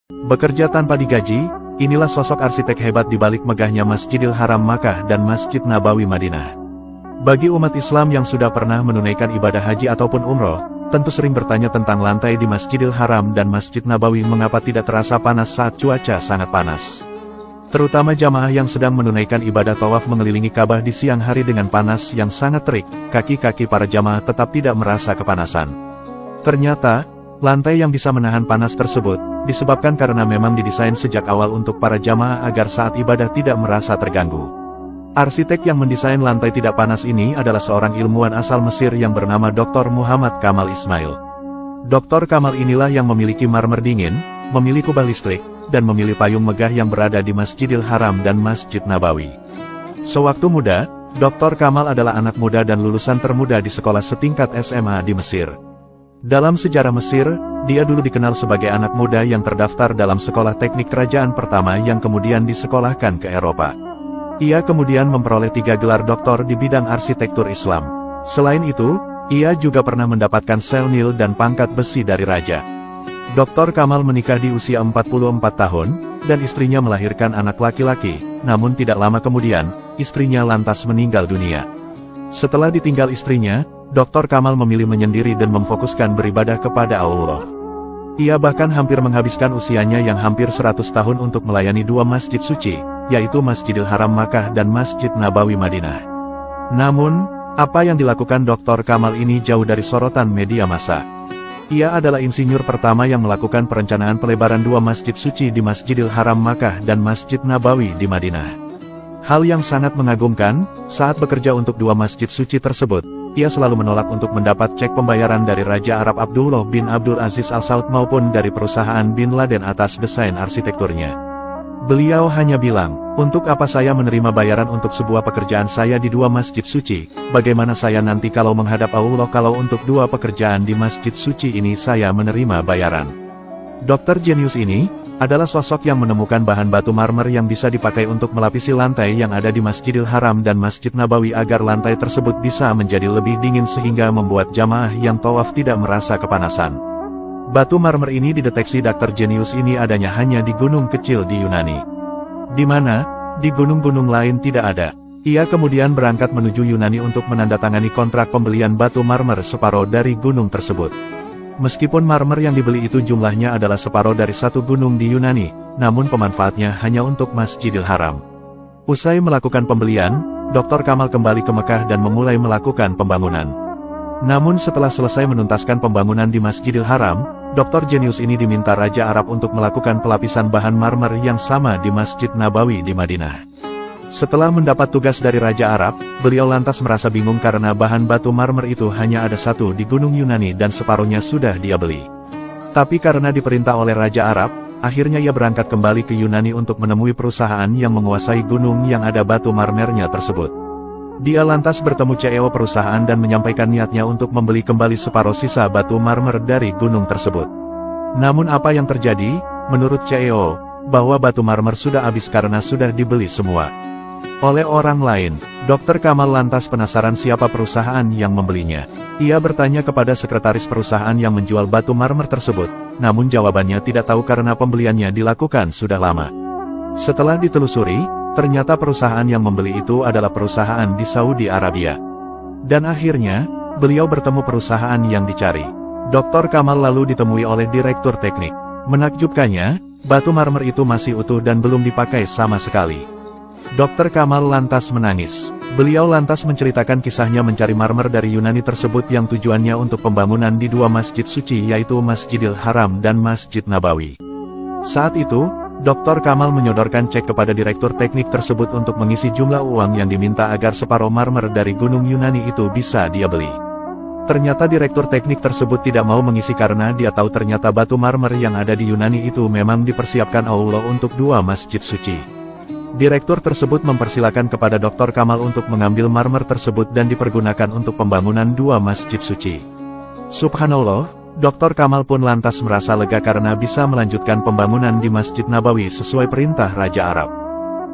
Bekerja tanpa digaji, inilah sosok arsitek hebat di balik megahnya Masjidil Haram Makkah dan Masjid Nabawi Madinah. Bagi umat Islam yang sudah pernah menunaikan ibadah haji ataupun umroh, tentu sering bertanya tentang lantai di Masjidil Haram dan Masjid Nabawi mengapa tidak terasa panas saat cuaca sangat panas. Terutama jamaah yang sedang menunaikan ibadah tawaf mengelilingi Ka'bah di siang hari dengan panas yang sangat terik, kaki-kaki para jamaah tetap tidak merasa kepanasan. Ternyata, lantai yang bisa menahan panas tersebut, disebabkan karena memang didesain sejak awal untuk para jamaah agar saat ibadah tidak merasa terganggu. Arsitek yang mendesain lantai tidak panas ini adalah seorang ilmuwan asal Mesir yang bernama Dr. Muhammad Kamal Ismail. Dr. Kamal inilah yang memiliki marmer dingin, memiliki kubah listrik, dan memilih payung megah yang berada di Masjidil Haram dan Masjid Nabawi. Sewaktu muda, Dr. Kamal adalah anak muda dan lulusan termuda di sekolah setingkat SMA di Mesir. Dalam sejarah Mesir, dia dulu dikenal sebagai anak muda yang terdaftar dalam sekolah teknik kerajaan pertama yang kemudian disekolahkan ke Eropa. Ia kemudian memperoleh 3 gelar doktor di bidang arsitektur Islam. Selain itu, ia juga pernah mendapatkan selnil dan pangkat besi dari raja. Dr. Kamal menikah di usia 44 tahun, dan istrinya melahirkan anak laki-laki, namun tidak lama kemudian, istrinya lantas meninggal dunia. Setelah ditinggal istrinya, Dr. Kamal memilih menyendiri dan memfokuskan beribadah kepada Allah. Ia bahkan hampir menghabiskan usianya yang hampir 100 tahun untuk melayani 2 masjid suci, yaitu Masjidil Haram Makkah dan Masjid Nabawi Madinah. Namun, apa yang dilakukan Dr. Kamal ini jauh dari sorotan media massa. Ia adalah insinyur pertama yang melakukan perencanaan pelebaran 2 masjid suci di Masjidil Haram Makkah dan Masjid Nabawi di Madinah. Hal yang sangat mengagumkan, saat bekerja untuk 2 masjid suci tersebut, ia selalu menolak untuk mendapat cek pembayaran dari Raja Arab Abdullah bin Abdul Aziz Al Saud maupun dari perusahaan Bin Laden atas desain arsitekturnya. Beliau hanya bilang, untuk apa saya menerima bayaran untuk sebuah pekerjaan saya di 2 masjid suci, bagaimana saya nanti kalau menghadap Allah kalau untuk 2 pekerjaan di masjid suci ini saya menerima bayaran. Dokter jenius ini, adalah sosok yang menemukan bahan batu marmer yang bisa dipakai untuk melapisi lantai yang ada di Masjidil Haram dan Masjid Nabawi agar lantai tersebut bisa menjadi lebih dingin sehingga membuat jamaah yang tawaf tidak merasa kepanasan. Batu marmer ini dideteksi dokter jenius ini adanya hanya di gunung kecil di Yunani. Di mana, di gunung-gunung lain tidak ada. Ia kemudian berangkat menuju Yunani untuk menandatangani kontrak pembelian batu marmer separuh dari gunung tersebut. Meskipun marmer yang dibeli itu jumlahnya adalah separuh dari 1 gunung di Yunani, namun pemanfaatnya hanya untuk Masjidil Haram. Usai melakukan pembelian, Dr. Kamal kembali ke Mekah dan memulai melakukan pembangunan. Namun setelah selesai menuntaskan pembangunan di Masjidil Haram, Dr. jenius ini diminta Raja Arab untuk melakukan pelapisan bahan marmer yang sama di Masjid Nabawi di Madinah. Setelah mendapat tugas dari Raja Arab, beliau lantas merasa bingung karena bahan batu marmer itu hanya ada 1 di Gunung Yunani dan separuhnya sudah dia beli. Tapi karena diperintah oleh Raja Arab, akhirnya ia berangkat kembali ke Yunani untuk menemui perusahaan yang menguasai gunung yang ada batu marmernya tersebut. Dia lantas bertemu CEO perusahaan dan menyampaikan niatnya untuk membeli kembali separuh sisa batu marmer dari gunung tersebut. Namun apa yang terjadi, menurut CEO, bahwa batu marmer sudah habis karena sudah dibeli semua oleh orang lain. Dr. Kamal lantas penasaran siapa perusahaan yang membelinya. Ia bertanya kepada sekretaris perusahaan yang menjual batu marmer tersebut, namun jawabannya tidak tahu karena pembeliannya dilakukan sudah lama. Setelah ditelusuri, ternyata perusahaan yang membeli itu adalah perusahaan di Saudi Arabia. Dan akhirnya, beliau bertemu perusahaan yang dicari. Dr. Kamal lalu ditemui oleh direktur teknik. Menakjubkannya, batu marmer itu masih utuh dan belum dipakai sama sekali. Dr. Kamal lantas menangis. Beliau lantas menceritakan kisahnya mencari marmer dari Yunani tersebut yang tujuannya untuk pembangunan di 2 masjid suci yaitu Masjidil Haram dan Masjid Nabawi. Saat itu, Dr. Kamal menyodorkan cek kepada direktur teknik tersebut untuk mengisi jumlah uang yang diminta agar separuh marmer dari Gunung Yunani itu bisa dia beli. Ternyata direktur teknik tersebut tidak mau mengisi karena dia tahu ternyata batu marmer yang ada di Yunani itu memang dipersiapkan Allah untuk 2 masjid suci. Direktur tersebut mempersilakan kepada Dr. Kamal untuk mengambil marmer tersebut dan dipergunakan untuk pembangunan 2 masjid suci. Subhanallah, Dr. Kamal pun lantas merasa lega karena bisa melanjutkan pembangunan di Masjid Nabawi sesuai perintah Raja Arab.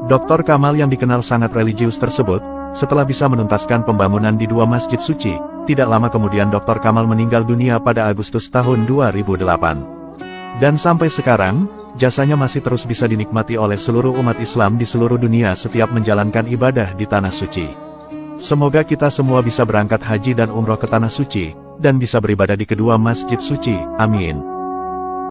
Dr. Kamal yang dikenal sangat religius tersebut, setelah bisa menuntaskan pembangunan di 2 masjid suci, tidak lama kemudian Dr. Kamal meninggal dunia pada Agustus tahun 2008. Dan sampai sekarang, jasanya masih terus bisa dinikmati oleh seluruh umat Islam di seluruh dunia setiap menjalankan ibadah di Tanah Suci. Semoga kita semua bisa berangkat haji dan umroh ke Tanah Suci, dan bisa beribadah di kedua masjid suci. Amin.